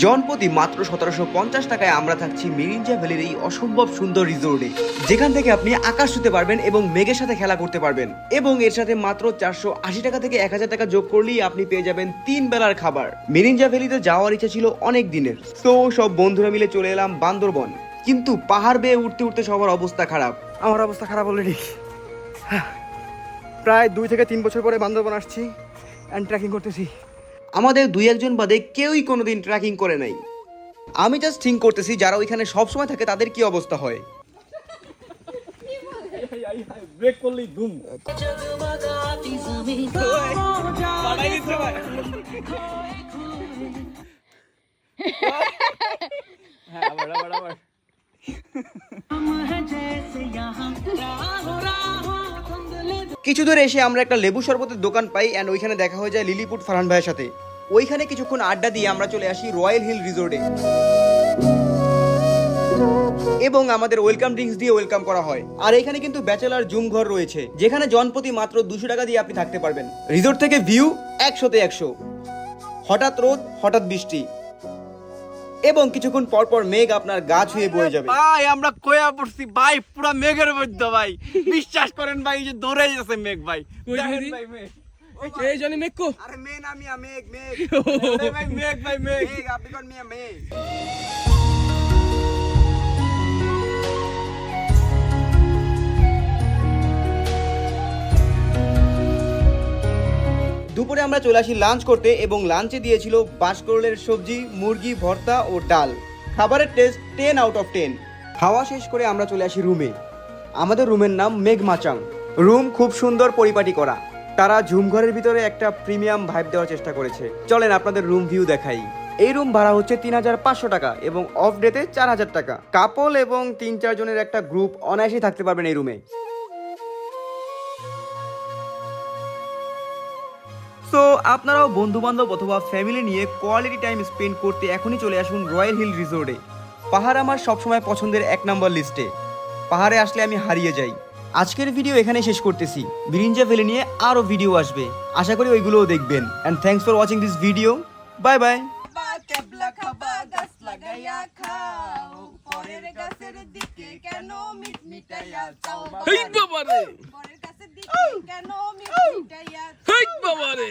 জনপ্রতি মাত্র 1750 টাকায় আমরা থাকছি মিরিঞ্জা ভ্যালির এই অসম্ভব সুন্দর রিসোর্টে, যেখান থেকে আপনি আকাশ ছুতে পারবেন এবং মেঘের সাথে খেলা করতে পারবেন। এবং এর সাথে মাত্র 480 টাকা থেকে 1000 টাকা যোগ করলেই আপনি পেয়ে যাবেন 3 বেলার খাবার। মিরিঞ্জা ভ্যালিতে যাওয়ার ইচ্ছা ছিল অনেক দিনের, তো সব বন্ধুরা মিলে চলে এলাম বান্দরবন। কিন্তু পাহাড় বেয়ে উঠতে উঠতে সবার অবস্থা খারাপ। আমার অবস্থা খারাপ অলরেডি। প্রায় 2 থেকে 3 বছর পরে বান্দরবন আসছি অ্যান্ড ট্রেকিং করতেছি। আমাদের 2-1 বাদে কেউই কোনোদিন ট্রেকিং করে নাই। আমি জাস্ট থিঙ্ক করতেছি যারা ওইখানে সবসময় থাকে তাদের কি অবস্থা হয়। ব্রেক করলেই ধুম। কিছু দূরে এসে আমরা একটা লেবু শরবতের দোকান পাই অ্যান্ড ওইখানে দেখা হয়ে যায় লিলিপুট ফারহান ভাইয়ের সাথে। ওইখানে কিছুক্ষণ আড্ডা দিয়ে আমরা চলে আসি রয়্যাল হিল রিসোর্টে এবং আমাদের ওয়েলকাম ড্রিঙ্কস দিয়ে ওয়েলকাম করা হয়। আর এখানে কিন্তু ব্যাচেলার জুম ঘর রয়েছে, যেখানে জনপ্রতি মাত্র 200 টাকা দিয়ে আপনি থাকতে পারবেন। রিসোর্ট থেকে ভিউ 100-তে 100। হঠাৎ রোদ, হঠাৎ বৃষ্টি এবং কিছুক্ষণ পর পর মেঘ আপনার গা ছুঁয়ে বয়ে যাবে। ভাই আমরা কয়া পড়ছি ভাই, পুরা মেঘের মধ্যে ভাই। বিশ্বাস করেন ভাই, যে দৌড়ে যাচ্ছে মেঘ ভাই। দেখেন ভাই মেঘ। এই জানি মেঘ কো? আরে মেঘ না মিয়া, মেঘ মেঘ। আরে ভাই মেঘ ভাই মেঘ। মেঘ আপনি কোন মিয়া মেঘ। দুপুরে আমরা চলে আসি লাঞ্চ করতে এবং লাঞ্চে দিয়েছিল বাঁশকরলের সবজি, মুরগি ভর্তা ও ডাল। খাবারের টেস্ট 10 আউট অফ 10। খাওয়া শেষ করে আমরা চলে আসি রুমে। আমাদের রুমের নাম মেঘমাচাং। রুম খুব সুন্দর পরিপাটি করা। তারা ঝুমঘরের ভিতরে একটা প্রিমিয়াম ভাইব দেওয়ার চেষ্টা করেছে। চলেন আপনাদের রুম ভিউ দেখাই। এই রুম ভাড়া হচ্ছে 3500 টাকা এবং অফ ডেতে 4000 টাকা। কাপল এবং 3-4 জনের একটা গ্রুপ অনায়াসেই থাকতে পারবেন এই রুমে। সো আপনারাও বন্ধু বান্ধব অথবা ফ্যামিলি নিয়ে কোয়ালিটি টাইম স্পেন্ড করতে এখনই চলে আসুন রয়্যাল হিল রিসোর্টে। পাহাড় আমার সবসময় পছন্দের 1 নম্বর লিস্টে। পাহাড়ে আসলে আমি হারিয়ে যাই। আজকের ভিডিও এখানে শেষ করতেছি। মিরিঞ্জা ভ্যালি নিয়ে আরও ভিডিও আসবে, আশা করি ওইগুলোও দেখবেন। And thanks for watching this video. Bye bye. Hey বাবা রে, হেই বাবা রে।